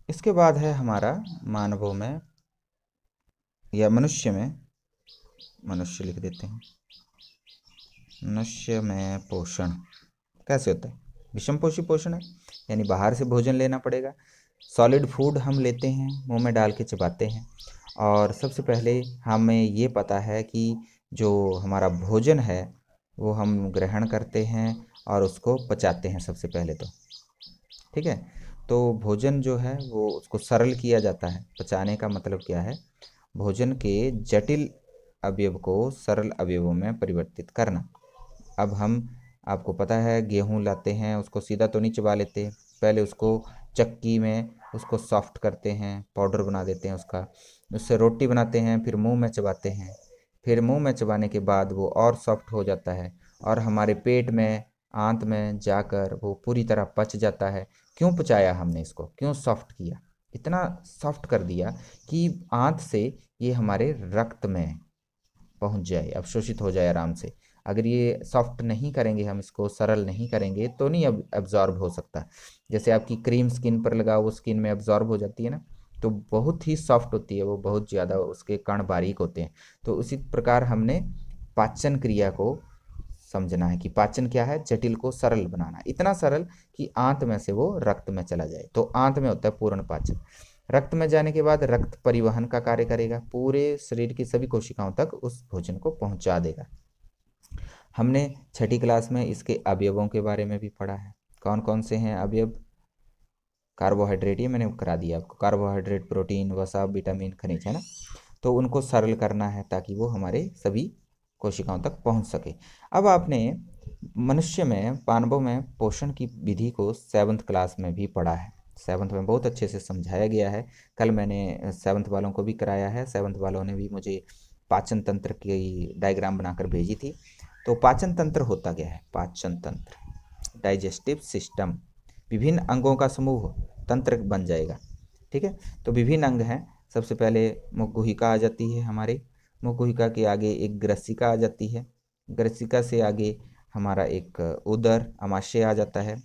इसके बाद है हमारा मानवों में या मनुष्य में, मनुष्य लिख देते हैं, मनुष्य में पोषण कैसे होता है? विषमपोषी पोषण है, यानी बाहर से भोजन लेना पड़ेगा। सॉलिड फूड हम लेते हैं, मुंह में डाल के चबाते हैं। और सबसे पहले हमें ये पता है कि जो हमारा भोजन है वो हम ग्रहण करते हैं और उसको पचाते हैं सबसे पहले तो। ठीक है, तो भोजन जो है वो उसको सरल किया जाता है। पचाने का मतलब क्या है? भोजन के जटिल अवयव को सरल अवयवों में परिवर्तित करना। अब हम, आपको पता है, गेहूं लाते हैं, उसको सीधा तो नहीं चबा लेते, पहले उसको चक्की में उसको सॉफ्ट करते हैं, पाउडर बना देते हैं उसका, उससे रोटी बनाते हैं, फिर मुंह में चबाते हैं। फिर मुंह में चबाने के बाद वो और सॉफ्ट हो जाता है और हमारे पेट में, आंत में जाकर वो पूरी तरह पच जाता है। क्यों पचाया हमने इसको, क्यों सॉफ्ट किया? इतना सॉफ्ट कर दिया कि आंत से ये हमारे रक्त में पहुंच जाए, अवशोषित हो जाए आराम से। अगर ये सॉफ्ट नहीं करेंगे, हम इसको सरल नहीं करेंगे तो नहीं अब एब्जॉर्ब हो सकता। जैसे आपकी क्रीम स्किन पर लगाओ, वो स्किन में एब्जॉर्ब हो जाती है ना, तो बहुत ही सॉफ्ट होती है वो, बहुत ज़्यादा उसके कण बारीक होते हैं। तो उसी प्रकार हमने पाचन क्रिया को समझना है कि पाचन क्या है, जटिल को सरल बनाना, इतना सरल कि आंत में से वो रक्त में चला जाए। तो आंत में होता है पूर्ण पाचन। रक्त में जाने के बाद रक्त परिवहन का कार्य करेगा, पूरे शरीर की सभी कोशिकाओं तक उस भोजन को पहुंचा देगा। हमने छठी क्लास में इसके अवयवों के बारे में भी पढ़ा है। कौन कौन से हैं अवयव? कार्बोहाइड्रेट, ये मैंने करा दिया आपको, कार्बोहाइड्रेट, प्रोटीन, वसा, विटामिन, खनिज, है ना। तो उनको सरल करना है ताकि वो हमारे सभी कोशिकाओं तक पहुंच सके। अब आपने मनुष्य में, मानवों में पोषण की विधि को 7th क्लास में भी पढ़ा है। 7th में बहुत अच्छे से समझाया गया है। कल मैंने 7th वालों को भी कराया है, 7th वालों ने भी मुझे पाचन तंत्र की डायग्राम बनाकर भेजी थी। तो पाचन तंत्र होता क्या है? पाचन तंत्र, डाइजेस्टिव सिस्टम, विभिन्न अंगों का समूह तंत्र बन जाएगा। ठीक है, तो विभिन्न अंग हैं। सबसे पहले मुखगुहिका आ जाती है हमारे, मुखगुहिका के आगे एक ग्रसिका आ जाती है, ग्रसिका से आगे हमारा एक उदर अमाशय आ जाता है।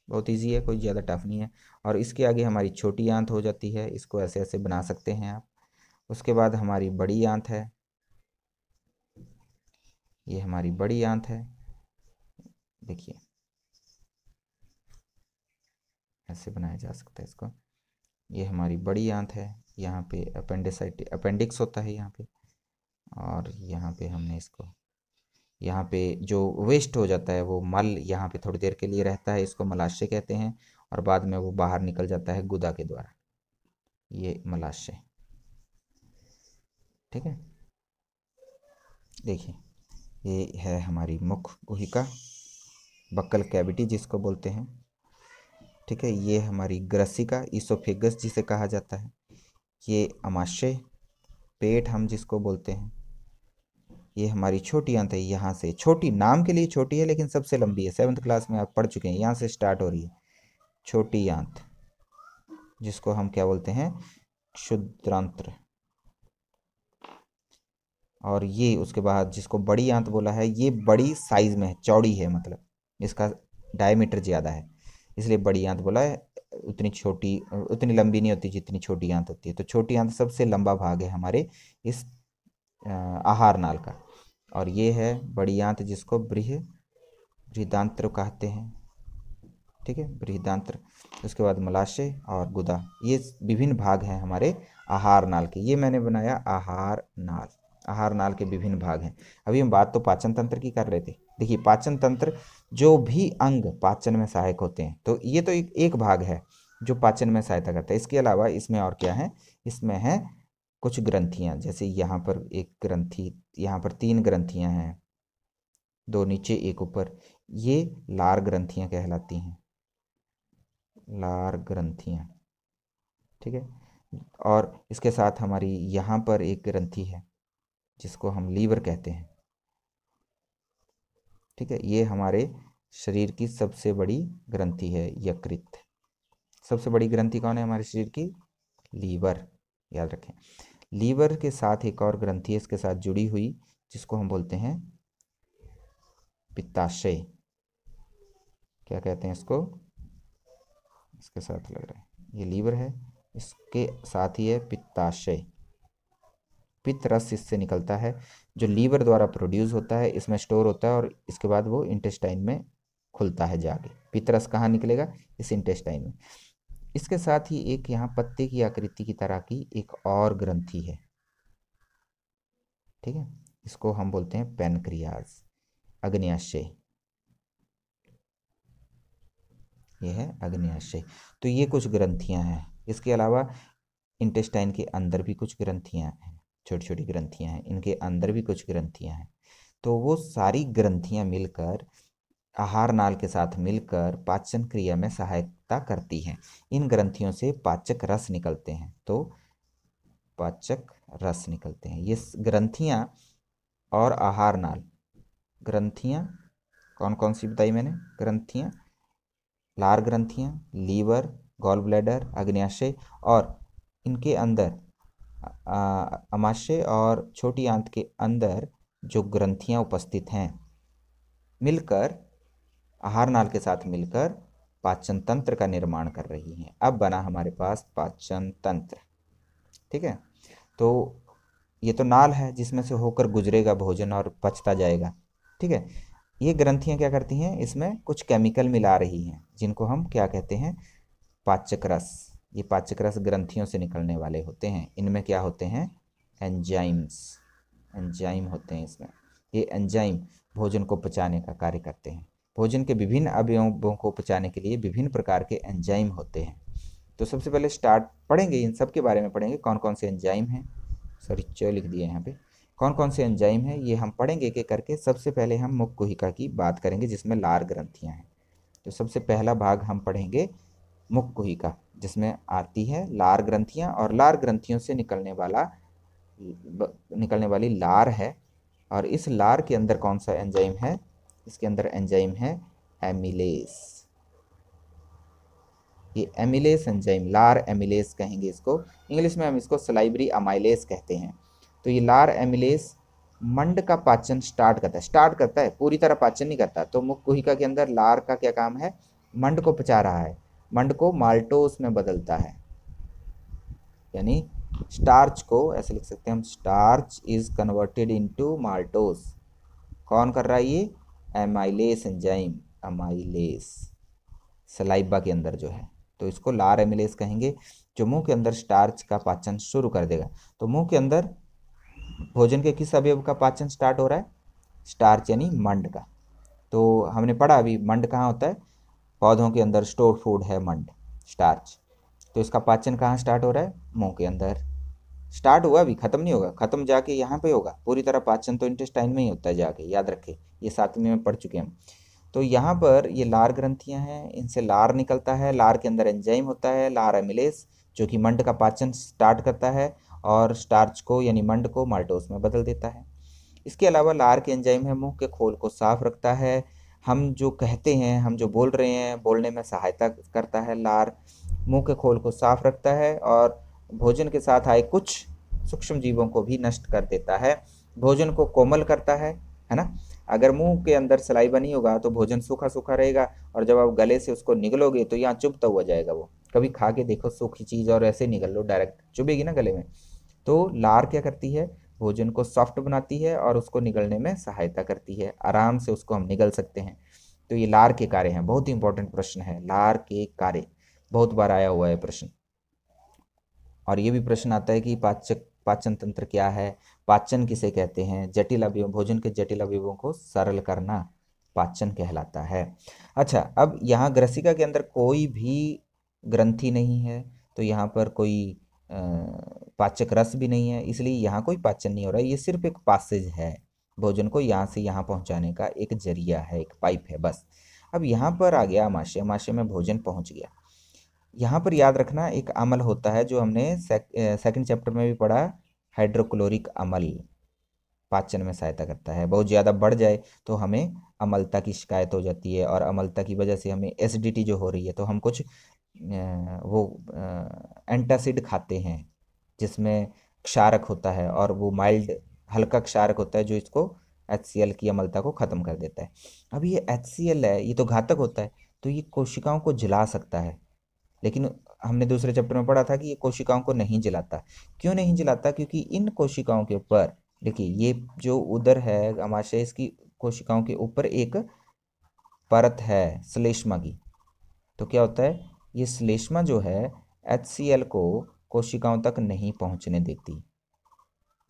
बहुत इजी है, कोई ज़्यादा टफ नहीं है। और इसके आगे हमारी छोटी आंत हो जाती है, इसको ऐसे ऐसे बना सकते हैं आप। उसके बाद हमारी बड़ी आंत है, ये हमारी बड़ी आंत है, देखिए ऐसे बनाया जा सकता है इसको। ये हमारी बड़ी आंत है, यहाँ पे अपेंडिक्स होता है यहाँ पे। और यहाँ पे हमने इसको, यहाँ पे जो वेस्ट हो जाता है वो मल यहाँ पे थोड़ी देर के लिए रहता है, इसको मलाशय कहते हैं। और बाद में वो बाहर निकल जाता है गुदा के द्वारा, ये मलाशय। ठीक है, देखिए ये है हमारी मुख गुहिका, बक्कल कैविटी जिसको बोलते हैं। ठीक है, ये हमारी ग्रसिका, ईसोफेगस जिसे कहा जाता है। ये अमाशय, पेट हम जिसको बोलते हैं। ये हमारी छोटी आंत है, यहाँ से छोटी, नाम के लिए छोटी है लेकिन सबसे लंबी है। 7th क्लास में आप पढ़ चुके हैं, यहाँ से स्टार्ट हो रही है छोटी आंत, जिसको हम क्या बोलते हैं? क्षुद्रांत्र। और ये उसके बाद जिसको बड़ी आंत बोला है, ये बड़ी साइज में है, चौड़ी है, मतलब इसका डायमीटर ज़्यादा है, इसलिए बड़ी आंत बोला है। उतनी छोटी, उतनी लंबी नहीं होती जितनी छोटी आंत होती है। तो छोटी आंत सबसे लंबा भाग है हमारे इस आहार नाल का। और ये है बड़ी आंत जिसको बृहदांत्र कहते हैं। ठीक है, बृहदांत्र। उसके बाद मलाशय और गुदा, ये विभिन्न भाग हैं हमारे आहार नाल के। ये मैंने बनाया आहार नाल, आहार नाल के विभिन्न भाग हैं। अभी हम बात तो पाचन तंत्र की कर रहे थे। देखिए पाचन तंत्र, जो भी अंग पाचन में सहायक होते हैं, तो ये तो एक भाग है जो पाचन में सहायता करता है। इसके अलावा इसमें और क्या है? इसमें है कुछ ग्रंथियां, जैसे यहाँ पर एक ग्रंथि, यहाँ पर 3 ग्रंथियां हैं, 2 नीचे 1 ऊपर, ये लार ग्रंथियां कहलाती हैं, लार ग्रंथियां। ठीक है, और इसके साथ हमारी यहाँ पर एक ग्रंथि है जिसको हम लीवर कहते हैं। ठीक है, ये हमारे शरीर की सबसे बड़ी ग्रंथि है, यकृत। सबसे बड़ी ग्रंथि कौन है हमारे शरीर की? लीवर, याद रखें। लीवर के साथ एक और ग्रंथि है इसके साथ जुड़ी हुई, जिसको हम बोलते हैं पित्ताशय। क्या कहते हैं इसको? इसके साथ लग रहा है, ये लीवर है, इसके साथ ही है पित्ताशय, पित्त रस इससे निकलता है जो लीवर द्वारा प्रोड्यूस होता है, इसमें स्टोर होता है और इसके बाद वो इंटेस्टाइन में खुलता है जाके। पित्त रस कहाँ निकलेगा? इस इंटेस्टाइन में। इसके साथ ही एक यहाँ पत्ते की आकृति की तरह की एक और ग्रंथि है, ठीक है, इसको हम बोलते हैं पैनक्रियाज, अग्न्याशय, ये है अग्न्याशय। तो ये कुछ ग्रंथियां हैं। इसके अलावा इंटेस्टाइन के अंदर भी कुछ ग्रंथियां हैं, छोटी छोटी ग्रंथियां हैं, इनके अंदर भी कुछ ग्रंथियां हैं। तो वो सारी ग्रंथियां मिलकर आहार नाल के साथ मिलकर पाचन क्रिया में सहायता करती हैं। इन ग्रंथियों से पाचक रस निकलते हैं, तो पाचक रस निकलते हैं। ये ग्रंथियां और आहार नाल, ग्रंथियां कौन कौन सी बताई मैंने? ग्रंथियां, लार ग्रंथियां, लीवर, गॉल ब्लैडर, अग्न्याशय और इनके अंदर अमाशय और छोटी आंत के अंदर जो ग्रंथियां उपस्थित हैं, मिलकर आहार नाल के साथ मिलकर पाचन तंत्र का निर्माण कर रही हैं। अब बना हमारे पास पाचन तंत्र, ठीक है। तो ये तो नाल है जिसमें से होकर गुजरेगा भोजन और पचता जाएगा, ठीक है। ये ग्रंथियां क्या करती हैं? इसमें कुछ केमिकल मिला रही हैं जिनको हम क्या कहते हैं? पाचक रस। ये पाचक रस ग्रंथियों से निकलने वाले होते हैं। इनमें क्या होते हैं? एंजाइम्स, एंजाइम होते हैं इसमें। ये एंजाइम भोजन को पचाने का कार्य करते हैं। भोजन के विभिन्न अवयवों को पचाने के लिए विभिन्न प्रकार के एंजाइम होते हैं। तो सबसे पहले स्टार्ट पढ़ेंगे, इन सब के बारे में पढ़ेंगे, कौन कौन से एंजाइम हैं। सॉरी च लिख दिए यहाँ पे, कौन कौन से एंजाइम हैं ये हम पढ़ेंगे एक एक करके। सबसे पहले हम मुख कुहिका की बात करेंगे जिसमें लार ग्रंथियाँ हैं। तो सबसे पहला भाग हम पढ़ेंगे मुख कुहिका, जिसमें आती है लार ग्रंथियाँ और लार ग्रंथियों से निकलने वाली लार है। और इस लार के अंदर कौन सा एंजाइम है? इसके अंदर एंजाइम है एमिलेस। ये एमिलेस एंजाइम, लार एमिलेस कहेंगे इसको, इंग्लिश में हम इसको सलाइवरी अमाइलेस कहते हैं। तो ये लार एमिलेस मंड का पाचन स्टार्ट करता है, पूरी तरह पाचन नहीं करता। तो मुख कुहिका के अंदर लार का क्या काम है? मंड को पचा रहा है, मंड को माल्टोस में बदलता है, यानी स्टार्च को ऐसे लिख सकते हैं हम, starch is converted into maltose. कौन कर रहा है ये? एमाइलेस एंजाइम, अमाइलेस, सलाइबा के अंदर जो है। तो इसको लार एमिलेस कहेंगे, जो मुंह के अंदर स्टार्च का पाचन शुरू कर देगा। तो मुंह के अंदर भोजन के किस अवयव का पाचन स्टार्ट हो रहा है? स्टार्च यानी मंड का। तो हमने पढ़ा अभी मंड कहाँ होता है? पौधों के अंदर स्टोर फूड है मंड, स्टार्च। तो इसका पाचन कहाँ स्टार्ट हो रहा है? मुंह के अंदर। स्टार्ट हुआ, अभी खत्म नहीं होगा, खत्म जाके यहाँ पे होगा। पूरी तरह पाचन तो इंटेस्टाइन में ही होता है जाके, याद रखे, ये 7वीं में पढ़ चुके हम। तो यहाँ पर ये लार ग्रंथियाँ हैं, इनसे लार निकलता है। लार के अंदर एंजाइम होता है लार एमिलेस, जो कि मंड का पाचन स्टार्ट करता है और स्टार्च को यानी मंड को माल्टोस में बदल देता है। इसके अलावा लार के एंजाइम है मुंह के खोल को साफ रखता है। हम जो कहते हैं, हम जो बोल रहे हैं, बोलने में सहायता करता है लार। मुंह के खोल को साफ रखता है और भोजन के साथ आए कुछ सूक्ष्म जीवों को भी नष्ट कर देता है। भोजन को कोमल करता है ना। अगर मुंह के अंदर सलाइवा नहीं होगा तो भोजन सूखा सूखा रहेगा, और जब आप गले से उसको निगलोगे तो यहाँ चुभता हुआ जाएगा। वो कभी खा के देखो सूखी चीज़ और ऐसे निगल लो, डायरेक्ट चुभेगी ना गले में। तो लार क्या करती है? भोजन को सॉफ्ट बनाती है और उसको निगलने में सहायता करती है, आराम से उसको हम निगल सकते हैं। तो ये लार के कार्य हैं। बहुत ही इंपॉर्टेंट प्रश्न है, लार के कार्य, बहुत बार आया हुआ है प्रश्न। और ये भी प्रश्न आता है कि पाचन तंत्र क्या है, पाचन किसे कहते हैं। जटिल अवयव, भोजन के जटिल अवयवों को सरल करना पाचन कहलाता है। अच्छा, अब यहाँ ग्रसिका के अंदर कोई भी ग्रंथि नहीं है, तो यहाँ पर कोई पाचक रस भी नहीं है, इसलिए यहाँ कोई पाचन नहीं हो रहा है। ये सिर्फ एक पासेज है, भोजन को यहाँ से यहाँ पहुँचाने का एक जरिया है, एक पाइप है बस। अब यहाँ पर आ गया अमाशय, अमाशय में भोजन पहुँच गया। यहाँ पर याद रखना एक अम्ल होता है जो हमने सेकंड चैप्टर में भी पढ़ा, हाइड्रोक्लोरिक अम्ल पाचन में सहायता करता है। बहुत ज़्यादा बढ़ जाए तो हमें अम्लता की शिकायत हो जाती है, और अम्लता की वजह से हमें एसिडिटी जो हो रही है, तो हम कुछ वो एंटासिड खाते हैं जिसमें क्षारक होता है, और वो माइल्ड हल्का क्षारक होता है जो इसको HCl की अम्लता को ख़त्म कर देता है। अब ये HCl है, ये तो घातक होता है, तो ये कोशिकाओं को जला सकता है, लेकिन हमने दूसरे चैप्टर में पढ़ा था कि ये कोशिकाओं को नहीं जलाता। क्यों नहीं जलाता? क्योंकि इन कोशिकाओं के ऊपर, देखिए ये जो उदर है अमाशय, इसकी कोशिकाओं के ऊपर एक परत है श्लेष्मा की। तो क्या होता है, ये श्लेष्मा जो है HCl को कोशिकाओं तक नहीं पहुंचने देती,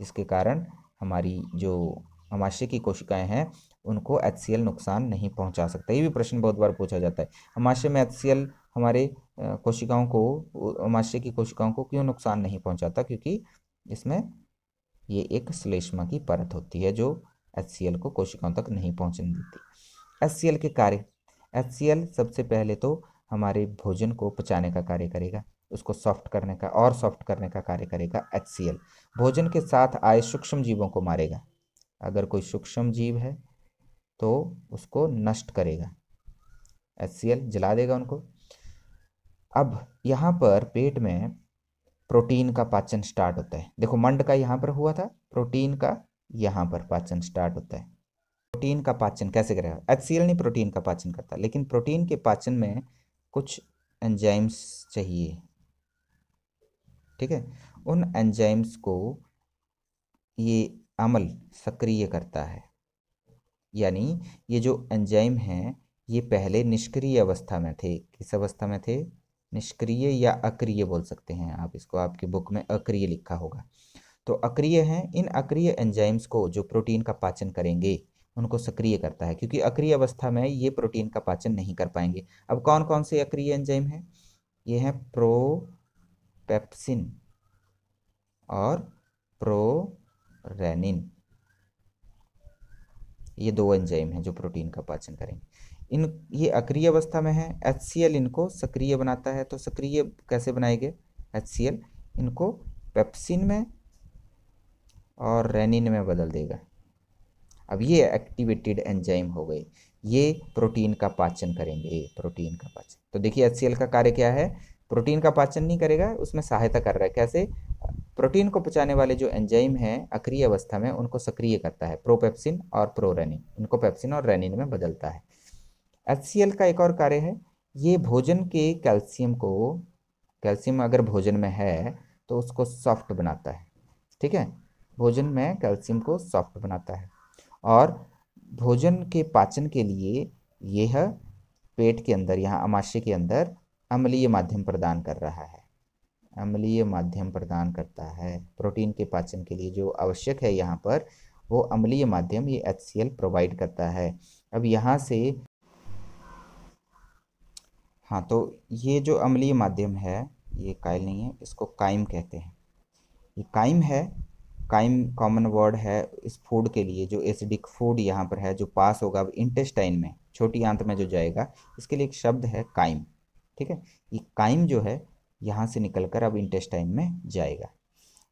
जिसके कारण हमारी जो अमाशय की कोशिकाएं हैं उनको HCl नुकसान नहीं पहुंचा सकता। ये भी प्रश्न बहुत बार पूछा जाता है, अमाशय में HCl हमारे कोशिकाओं को, अमाशय की कोशिकाओं को क्यों नुकसान नहीं पहुंचाता? क्योंकि इसमें ये एक श्लेष्मा की परत होती है जो HCl को कोशिकाओं तक नहीं पहुंचने देती। HCl के कार्य, HCl सबसे पहले तो हमारे भोजन को पचाने का कार्य करेगा, उसको सॉफ्ट करने का और सॉफ्ट करने का कार्य करेगा HCl। भोजन के साथ आए सूक्ष्म जीवों को मारेगा, अगर कोई सूक्ष्म जीव है तो उसको नष्ट करेगा, HCl जला देगा उनको। अब यहाँ पर पेट में प्रोटीन का पाचन स्टार्ट होता है। देखो मंड का यहाँ पर हुआ था, प्रोटीन का यहाँ पर पाचन स्टार्ट होता है। प्रोटीन का पाचन कैसे करेगा? HCl नहीं प्रोटीन का पाचन करता, लेकिन प्रोटीन के पाचन में कुछ एंजाइम्स चाहिए, ठीक है। उन एंजाइम्स को ये अम्ल सक्रिय करता है, यानी ये जो एंजाइम हैं ये पहले निष्क्रिय अवस्था में थे। किस अवस्था में थे? निष्क्रिय या अक्रिय बोल सकते हैं आप इसको, आपकी बुक में अक्रिय लिखा होगा। तो अक्रिय हैं, इन अक्रिय एंजाइम्स को जो प्रोटीन का पाचन करेंगे उनको सक्रिय करता है, क्योंकि अक्रिय अवस्था में ये प्रोटीन का पाचन नहीं कर पाएंगे। अब कौन कौन से अक्रिय एंजाइम हैं? ये हैं प्रोपेप्सिन और प्रोरेनिन, ये दो एंजाइम हैं जो प्रोटीन का पाचन करेंगे। ये अक्रिय अवस्था में है, HCl इनको सक्रिय बनाता है। तो सक्रिय कैसे बनाएंगे HCl? इनको पेप्सिन में और रेनिन में बदल देगा। अब ये एक्टिवेटेड एंजाइम हो गए, ये प्रोटीन का पाचन करेंगे, प्रोटीन का पाचन। तो देखिए HCl का कार्य क्या है? प्रोटीन का पाचन नहीं करेगा, उसमें सहायता कर रहा है। कैसे? प्रोटीन को पचाने वाले जो एंजाइम हैं अक्रिय अवस्था में उनको सक्रिय करता है, प्रोपेप्सिन और प्रोरेनिन, इनको पेप्सिन और रेनिन में बदलता है। HCl का एक और कार्य है, ये भोजन के कैल्शियम को, कैल्शियम अगर भोजन में है तो उसको सॉफ्ट बनाता है, ठीक है। भोजन में कैल्शियम को सॉफ्ट बनाता है और भोजन के पाचन के लिए यह पेट के अंदर, यहाँ अमाशय के अंदर अम्लीय माध्यम प्रदान कर रहा है, अम्लीय माध्यम प्रदान करता है। प्रोटीन के पाचन के लिए जो आवश्यक है यहाँ पर वो अम्लीय माध्यम ये HCl प्रोवाइड करता है। अब यहाँ से, हाँ, तो ये जो अम्लीय माध्यम है ये काइल नहीं है, इसको काइम कहते हैं। ये काइम है, काइम कॉमन वर्ड है इस फूड के लिए, जो एसिडिक फूड यहाँ पर है जो पास होगा अब इंटेस्टाइन में, छोटी आंत में जो जाएगा, इसके लिए एक शब्द है काइम, ठीक है। ये काइम जो है यहाँ से निकलकर अब इंटेस्टाइन में जाएगा।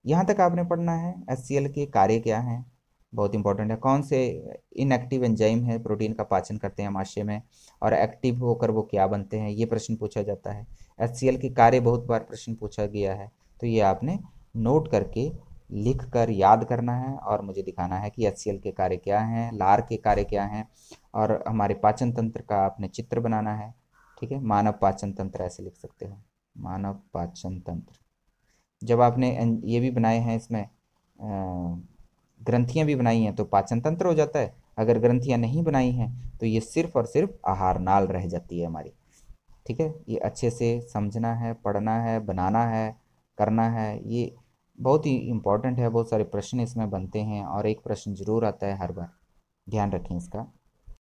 यहाँ तक आपने पढ़ना है। HCl के कार्य क्या हैं, बहुत इंपॉर्टेंट है। कौन से इनएक्टिव एंजाइम है प्रोटीन का पाचन करते हैं अमाशय में, और एक्टिव होकर वो क्या बनते हैं, ये प्रश्न पूछा जाता है। HCl के कार्य बहुत बार प्रश्न पूछा गया है, तो ये आपने नोट करके लिख कर याद करना है और मुझे दिखाना है कि HCl के कार्य क्या हैं, लार के कार्य क्या हैं, और हमारे पाचन तंत्र का आपने चित्र बनाना है, ठीक है। मानव पाचन तंत्र ऐसे लिख सकते हो, मानव पाचन तंत्र। जब आपने ये भी बनाए हैं, इसमें ग्रंथियां भी बनाई हैं तो पाचन तंत्र हो जाता है। अगर ग्रंथियां नहीं बनाई हैं तो ये सिर्फ और सिर्फ आहार नाल रह जाती है हमारी, ठीक है। ये अच्छे से समझना है, पढ़ना है, बनाना है, करना है। ये बहुत ही इम्पोर्टेंट है, बहुत सारे प्रश्न इसमें बनते हैं और एक प्रश्न जरूर आता है हर बार, ध्यान रखें इसका।